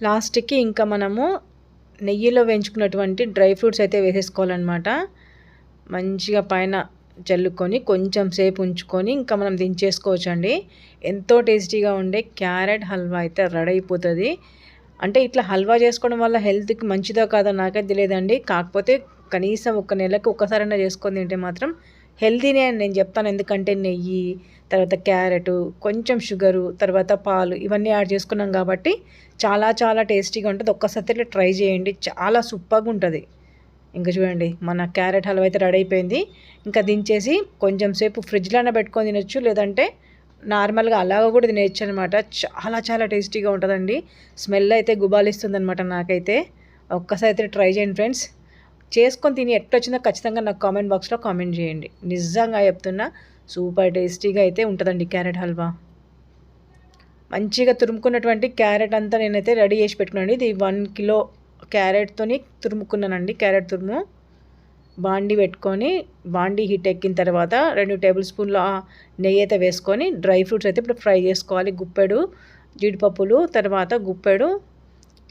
లాస్ట్‌కి ఇంకా మనము నెయ్యిలో వేయించుకున్నటువంటి డ్రై ఫ్రూట్స్ అయితే వేసేసుకోవాలన్నమాట. మంచిగా పైన చల్లుకొని కొంచెం సేపు ఉంచుకొని ఇంకా మనం దించేసుకోవచ్చండి. ఎంతో టేస్టీగా ఉండే క్యారెట్ హల్వా అయితే రెడీ అయిపోతుంది. అంటే ఇట్లా హల్వా చేసుకోవడం వల్ల హెల్త్‌కి మంచిదో కాదో నాకైతే తెలియదండి. కాకపోతే కనీసం ఒక నెలకు ఒక్కసారైనా చేసుకొని తింటే మాత్రం హెల్తీనే అని నేను చెప్తాను. ఎందుకంటే నెయ్యి, తర్వాత క్యారెటు, కొంచెం షుగరు, తర్వాత పాలు ఇవన్నీ యాడ్ చేసుకున్నాం కాబట్టి చాలా చాలా టేస్టీగా ఉంటది. ఒక్కసారి ట్రై చేయండి. చాలా సూపర్‌గా ఉంటది. ఇంక చూడండి మన క్యారెట్ హల్వా అయితే రెడీ అయిపోయింది. ఇంకా దించేసి కొంచెం సేపు ఫ్రిడ్జ్‌లో అయినా పెట్టుకొని తినొచ్చు. లేదంటే నార్మల్‌గా అలాగ కూడా తినేయొచ్చనమాట. చాలా చాలా టేస్టీగా ఉంటదండి. స్మెల్ అయితే గుబాళిస్తుందనమాట నాకైతే. ఒక్కసారి అయితే ట్రై చేయండి ఫ్రెండ్స్. చేసుకొని తిని ఎట్లొచ్చిందో ఖచ్చితంగా నాకు కామెంట్ బాక్స్‌లో కామెంట్ చేయండి. నిజంగా చెప్తున్నా సూపర్ టేస్టీగా అయితే ఉంటదండి క్యారెట్ హల్వా. మంచిగా తురుముకున్నటువంటి క్యారెట్ అంతా నేనైతే రెడీ చేసి పెట్టుకున్నానండి. ఇది 1 కిలో క్యారెట్‌తోని తురుముకున్నానండి. క్యారెట్ తురుము బాండీ పెట్టుకొని, బాండీ హీట్ ఎక్కిన తర్వాత 2 టేబుల్ స్పూన్ల నెయ్యి అయితే వేసుకొని డ్రై ఫ్రూట్స్ అయితే ఇప్పుడు ఫ్రై చేసుకోవాలి. గుప్పెడు జీడిపప్పులు, తర్వాత గుప్పెడు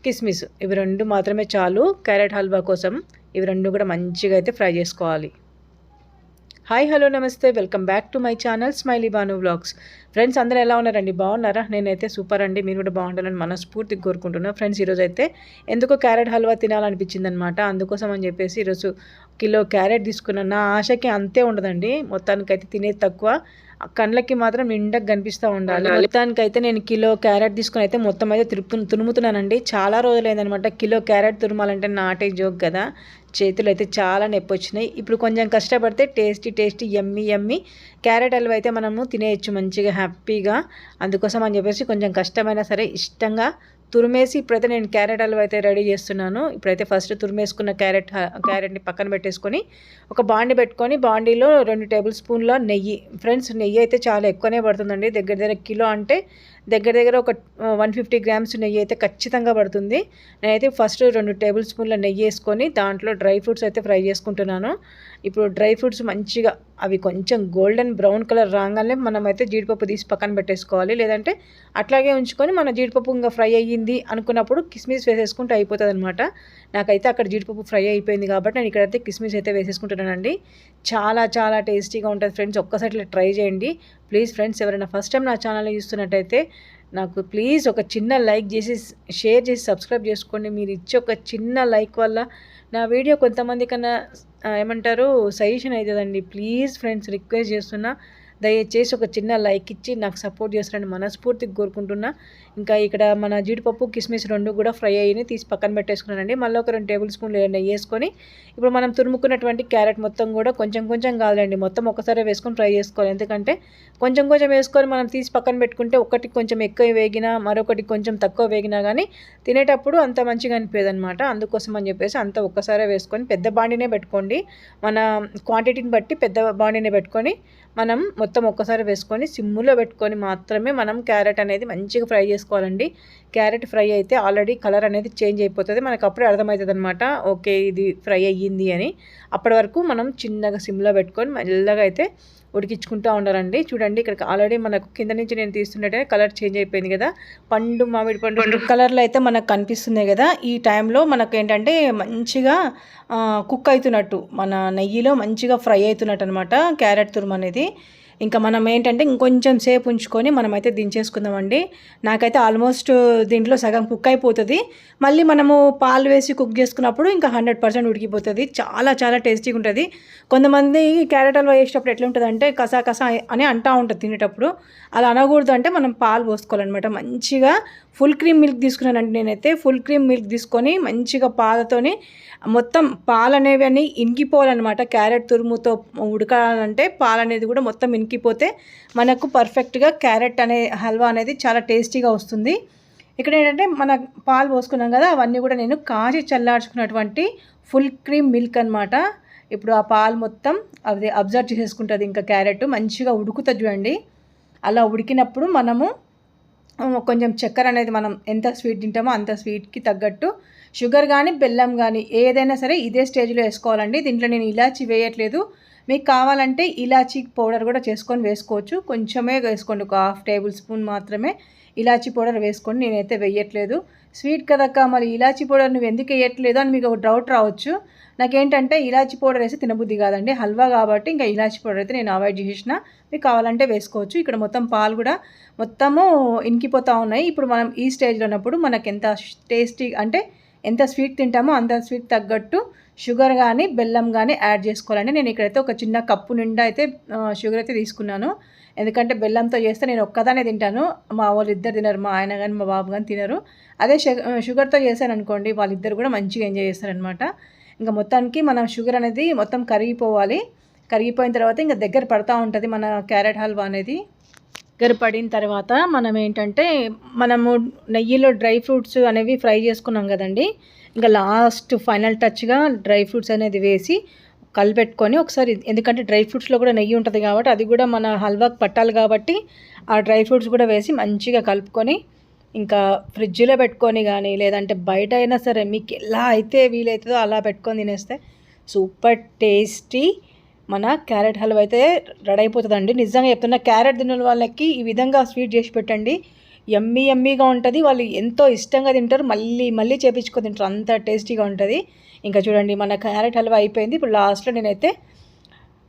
కిస్మిస్, ఇవి 2 మాత్రమే చాలు క్యారెట్ హల్వా కోసం. ఇవి 2 కూడా మంచిగా అయితే ఫ్రై చేసుకోవాలి. హాయ్ హలో నమస్తే, welcome back to my channel smiley Banu vlogs. Friends అందరూ ఎలా ఉన్నారండి? బాగున్నారా? నేనైతే సూపర్ అండి. మీరు కూడా బాగుండాలని మనస్ఫూర్తిగా కోరుకుంటున్నా. ఫ్రెండ్స్ ఈరోజు అయితే ఎందుకో క్యారెట్ హల్వా తినాలనిపించింది అనమాట. అందుకోసం అని చెప్పేసి ఈరోజు కిలో క్యారెట్ తీసుకున్నాను. నా ఆశకి అంతే ఉండదండి. మొత్తానికైతే తినేది తక్కువ, కళ్ళకి మాత్రం నిండగా కనిపిస్తూ ఉండాలి. మొత్తానికైతే నేను కిలో క్యారెట్ తీసుకుని అయితే మొత్తం అయితే తురుముతున్నానండి. చాలా రోజులైందనమాట కిలో క్యారెట్ తురుమాలంటే నాటే జోక్ కదా. చేతులు అయితే చాలా నొప్పి వచ్చినాయి. ఇప్పుడు కొంచెం కష్టపడితే టేస్టీ టేస్టీ యమ్మీ యమ్మీ క్యారెట్ హల్వా అయితే మనము తినేయచ్చు మంచిగా హ్యాపీగా. అందుకోసం అని చెప్పేసి కొంచెం కష్టమైనా సరే ఇష్టంగా తురిమేసి ఇప్పుడైతే నేను క్యారెట్ హల్వా అయితే రెడీ చేస్తున్నాను. ఇప్పుడైతే ఫస్ట్ తురిమేసుకున్న క్యారెట్ని పక్కన పెట్టేసుకొని ఒక బాండి పెట్టుకొని బాండీలో 2 టేబుల్ స్పూన్ల నెయ్యి. ఫ్రెండ్స్ నెయ్యి అయితే చాలా ఎక్కువనే పడుతుందండి. దగ్గర దగ్గర కిలో అంటే దగ్గర దగ్గర ఒక 150 గ్రామ్స్ నెయ్యి అయితే ఖచ్చితంగా పడుతుంది. నేనైతే ఫస్ట్ 2 టేబుల్ స్పూన్ల నెయ్యి వేసుకొని దాంట్లో డ్రై ఫ్రూట్స్ అయితే ఫ్రై చేసుకుంటున్నాను. ఇప్పుడు డ్రై ఫ్రూట్స్ మంచిగా అవి కొంచెం గోల్డెన్ బ్రౌన్ కలర్ రాగానే మనమైతే జీడిపప్పు తీసి పక్కన పెట్టేసుకోవాలి. లేదంటే అట్లాగే ఉంచుకొని మన జీడిపప్పు ఇంకా ఫ్రై అయ్యింది అనుకున్నప్పుడు కిస్మిస్ వేసేసుకుంటే అయిపోతుంది అనమాట. నాకైతే అక్కడ జీడిపప్పు ఫ్రై అయిపోయింది కాబట్టి నేను ఇక్కడైతే కిస్మిస్ అయితే వేసేసుకుంటున్నానండి. చాలా చాలా టేస్టీగా ఉంటుంది ఫ్రెండ్స్. ఒక్కసారి ట్రై చేయండి ప్లీజ్. ఫ్రెండ్స్ ఎవరైనా ఫస్ట్ టైం నా ఛానల్ని చూస్తున్నట్టయితే నాకు ప్లీజ్ ఒక చిన్న లైక్ చేసి షేర్ చేసి సబ్స్క్రైబ్ చేసుకోండి. మీరు ఇచ్చే ఒక చిన్న లైక్ వల్ల నా వీడియో కొంతమంది కన్నా ఏమంటారు సజెషన్ అవుతుందండి. ప్లీజ్ ఫ్రెండ్స్ రిక్వెస్ట్ చేస్తున్నా, దయచేసి ఒక చిన్న లైక్ ఇచ్చి నాకు సపోర్ట్ చేస్తారని మనస్ఫూర్తిగా కోరుకుంటున్నా. ఇంకా ఇక్కడ మన జీడిపప్పు కిస్మిస్ 2 కూడా ఫ్రై అయ్యి తీసి పక్కన పెట్టేసుకున్నానండి. మళ్ళీ ఒక 2 టేబుల్ స్పూన్లు నెయ్యి వేసుకొని ఇప్పుడు మనం తురుముకున్నటువంటి క్యారెట్ మొత్తం కూడా కొంచెం కొంచెం కాదులేండి, మొత్తం ఒకసారి వేసుకొని ఫ్రై చేసుకోవాలి. ఎందుకంటే కొంచెం కొంచెం వేసుకొని మనం తీసి పక్కన పెట్టుకుంటే ఒకటి కొంచెం ఎక్కువ వేగినా మరొకటి కొంచెం తక్కువ వేగినా కానీ తినేటప్పుడు అంత మంచిగా అనిపించదనమాట. అందుకోసం అని చెప్పేసి అంత ఒక్కసారే వేసుకొని పెద్ద బాండినే పెట్టుకోండి. మన క్వాంటిటీని బట్టి పెద్ద బాండినే పెట్టుకొని మనం మొత్తం ఒక్కసారి వేసుకొని సిమ్ములో పెట్టుకొని మాత్రమే మనం క్యారెట్ అనేది మంచిగా ఫ్రై చేసుకోవాలండి. క్యారెట్ ఫ్రై అయితే ఆల్రెడీ కలర్ అనేది చేంజ్ అయిపోతుంది. మనకు అప్పుడే అర్థమవుతుంది అనమాట, ఓకే ఇది ఫ్రై అయ్యింది అని. అప్పటి వరకు మనం చిన్నగా సిమ్లో పెట్టుకొని మెల్లగా అయితే ఉడికించుకుంటూ ఉండాలండి. చూడండి ఇక్కడ ఆల్రెడీ మనకు కింద నుంచి నేను తీస్తుంటే కలర్ చేంజ్ అయిపోయింది కదా. మామిడి పండు కలర్లో అయితే మనకు కనిపిస్తుంది కదా. ఈ టైంలో మనకు ఏంటంటే మంచిగా కుక్ అవుతున్నట్టు, మన నెయ్యిలో మంచిగా ఫ్రై అవుతున్నట్టు అనమాట క్యారెట్ తురుము అనేది. ఇంకా మనం ఏంటంటే ఇంకొంచెం సేపు ఉంచుకొని మనమైతే దించేసుకుందామండి. నాకైతే ఆల్మోస్ట్ దీంట్లో సగం కుక్ అయిపోతుంది. మళ్ళీ మనము పాలు వేసి కుక్ చేసుకున్నప్పుడు ఇంకా 100% ఉడికిపోతుంది. చాలా చాలా టేస్టీగా ఉంటుంది. కొంతమంది క్యారెట్ హల్వా వేసేటప్పుడు ఎట్లా ఉంటుంది అంటే కసా కసా అని అంటూ ఉంటుంది తినేటప్పుడు. అలా అనకూడదు. అంటే మనం పాలు పోసుకోవాలన్నమాట. మంచిగా ఫుల్ క్రీమ్ మిల్క్ తీసుకున్నానండి. నేనైతే ఫుల్ క్రీమ్ మిల్క్ తీసుకొని మంచిగా పాలతోని మొత్తం పాలు అనేవి అన్నీ ఇంకిపోవాలన్నమాట. క్యారెట్ తురుముతో ఉడకాలంటే పాలు అనేది కూడా మొత్తం ఇంకిపోతే మనకు పర్ఫెక్ట్గా క్యారెట్ అనే హల్వా అనేది చాలా టేస్టీగా వస్తుంది. ఇక్కడ ఏంటంటే మన పాలు పోసుకున్నాం కదా, అవన్నీ కూడా నేను కాచి చల్లార్చుకున్నటువంటి ఫుల్ క్రీమ్ మిల్క్ అనమాట. ఇప్పుడు ఆ పాలు మొత్తం అది అబ్జర్వ్ చేసేసుకుంటుంది. ఇంకా క్యారెట్ మంచిగా ఉడుకుతుంది చూడండి. అలా ఉడికినప్పుడు మనము కొంచెం చక్కెర అనేది మనం ఎంత స్వీట్ తింటామో అంత స్వీట్కి తగ్గట్టు షుగర్ కానీ బెల్లం కానీ ఏదైనా సరే ఇదే స్టేజ్లో వేసుకోవాలండి. దీంట్లో నేను ఇలాచీ వేయట్లేదు. మీకు కావాలంటే ఇలాచీ పౌడర్ కూడా చేసుకొని వేసుకోవచ్చు. కొంచెమే వేసుకోండి, ఒక 1/2 టేబుల్ స్పూన్ మాత్రమే ఇలాచీ పౌడర్ వేసుకోండి. నేనైతే వేయట్లేదు. స్వీట్ కదక్క మరి ఇలాచీ పౌడర్ నువ్వు ఎందుకు వేయట్లేదు అని మీకు ఒక డౌట్ రావచ్చు. నాకేంటంటే ఇలాచీ పౌడర్ వేసి తినబుద్ధి కాదండి, హల్వా కాబట్టి ఇంకా ఇలాచీ పౌడర్ అయితే నేను అవాయిడ్ చేసిన. మీకు కావాలంటే వేసుకోవచ్చు. ఇక్కడ మొత్తం పాలు కూడా మొత్తము ఇంకిపోతూ ఉన్నాయి. ఇప్పుడు మనం ఈ స్టేజ్లో ఉన్నప్పుడు మనకు ఎంత టేస్టీ అంటే ఎంత స్వీట్ తింటామో అంత స్వీట్ తగ్గట్టు షుగర్ కానీ బెల్లం కానీ యాడ్ చేసుకోవాలండి. నేను ఇక్కడైతే ఒక చిన్న కప్పు నిండా అయితే షుగర్ అయితే తీసుకున్నాను. ఎందుకంటే బెల్లంతో చేస్తే నేను ఒక్కదానే తింటాను, మా వాళ్ళు ఇద్దరు తినరు, మా ఆయన కానీ మా బాబు కానీ తినరు. అదే షుగర్తో చేశాను అనుకోండి వాళ్ళిద్దరు కూడా మంచిగా ఎంజాయ్ చేస్తారనమాట. ఇంకా మొత్తానికి మనం షుగర్ అనేది మొత్తం కరిగిపోవాలి. కరిగిపోయిన తర్వాత ఇంకా దగ్గర పడుతూ ఉంటుంది మన క్యారెట్ హల్వా అనేది. దగ్గర పడిన తర్వాత మనం ఏంటంటే మనము నెయ్యిలో డ్రై ఫ్రూట్స్ అనేవి ఫ్రై చేసుకున్నాం కదండి, ఇంకా లాస్ట్ ఫైనల్ టచ్గా డ్రై ఫ్రూట్స్ అనేది వేసి కలిపెట్టుకొని ఒకసారి, ఎందుకంటే డ్రై ఫ్రూట్స్లో కూడా నెయ్యి ఉంటుంది కాబట్టి అది కూడా మన హల్వాకి పట్టాలి కాబట్టి ఆ డ్రై ఫ్రూట్స్ కూడా వేసి మంచిగా కలుపుకొని ఇంకా ఫ్రిడ్జ్లో పెట్టుకొని కానీ లేదంటే బయట అయినా సరే మీకు ఎలా అయితే వీలవుతుందో అలా పెట్టుకొని తినేస్తే సూపర్ టేస్టీ మన క్యారెట్ హల్వా అయితే రెడీ అయిపోతుందండి. నిజంగా చెప్తున్నా, క్యారెట్ తిన్న వాళ్ళకి ఈ విధంగా స్వీట్ చేసి పెట్టండి, యమ్మీగా ఉంటుంది. వాళ్ళు ఎంతో ఇష్టంగా తింటారు, మళ్ళీ మళ్ళీ చేపించుకొని తింటారు, అంత టేస్టీగా ఉంటుంది. ఇంకా చూడండి మన క్యారెట్ హల్వా అయిపోయింది. ఇప్పుడు లాస్ట్లో నేనైతే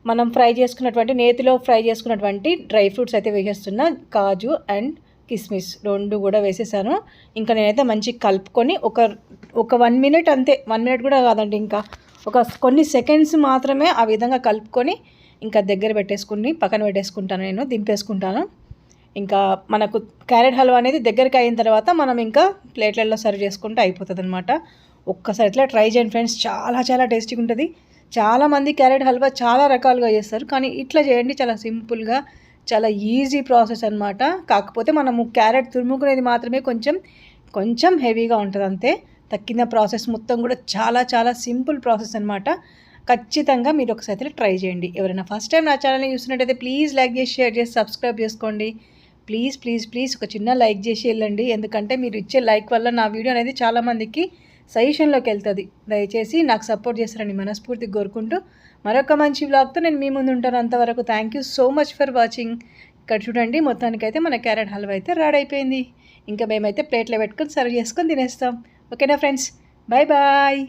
మనం ఫ్రై చేసుకున్నటువంటి నేతిలో ఫ్రై చేసుకున్నటువంటి డ్రై ఫ్రూట్స్ అయితే వేసేస్తున్నా, కాజు అండ్ కిస్మిస్ రెండు కూడా వేసేసాను. ఇంకా నేనైతే మంచిగా కలుపుకొని ఒక 1 మినిట్ అంతే, 1 మినిట్ కూడా కాదండి, ఇంకా ఒక కొన్ని సెకండ్స్ మాత్రమే ఆ విధంగా కలుపుకొని ఇంకా దగ్గర పెట్టేసుకుని పక్కన పెట్టేసుకుంటాను, నేను దింపేసుకుంటాను. ఇంకా మనకు క్యారెట్ హల్వా అనేది దగ్గరికి అయిన తర్వాత మనం ఇంకా ప్లేట్లలో సర్వ్ చేసుకుంటే అయిపోతుంది అనమాట. ఒక్కసారి ఇట్లా ట్రై చేయండి ఫ్రెండ్స్, చాలా చాలా టేస్టీగా ఉంటుంది. చాలామంది క్యారెట్ హల్వా చాలా రకాలుగా చేస్తారు, కానీ ఇట్లా చేయండి, చాలా సింపుల్గా చాలా ఈజీ ప్రాసెస్ అనమాట. కాకపోతే మనము క్యారెట్ తురుముకునేది మాత్రమే కొంచెం హెవీగా ఉంటుంది అంతే. తక్కిన ప్రాసెస్ మొత్తం కూడా చాలా చాలా సింపుల్ ప్రాసెస్ అనమాట. ఖచ్చితంగా మీరు ఒకసారి ట్రై చేయండి. ఎవరైనా ఫస్ట్ టైం నా ఛానల్ని చూస్తున్నట్టయితే ప్లీజ్ లైక్ చేసి షేర్ చేసి సబ్స్క్రైబ్ చేసుకోండి. ప్లీజ్ ఒక చిన్న లైక్ చేసి వెళ్ళండి, ఎందుకంటే మీరు ఇచ్చే లైక్ వల్ల నా వీడియో అనేది చాలామందికి సజెషన్లోకి వెళ్తుంది. దయచేసి నాకు సపోర్ట్ చేస్తారని మనస్ఫూర్తిగా కోరుకుంటూ మరొక మంచి వ్లాగ్తో నేను మీ ముందు ఉంటాను. అంతవరకు thank you so much for watching. ఇక్కడ చూడండి మొత్తానికైతే మన క్యారెట్ హల్వా అయితే రెడీ అయిపోయింది. ఇంకా మేమైతే ప్లేట్లో పెట్టుకొని సర్వ్ చేసుకొని తినేస్తాం. ఓకేనా ఫ్రెండ్స్, బాయ్ బాయ్.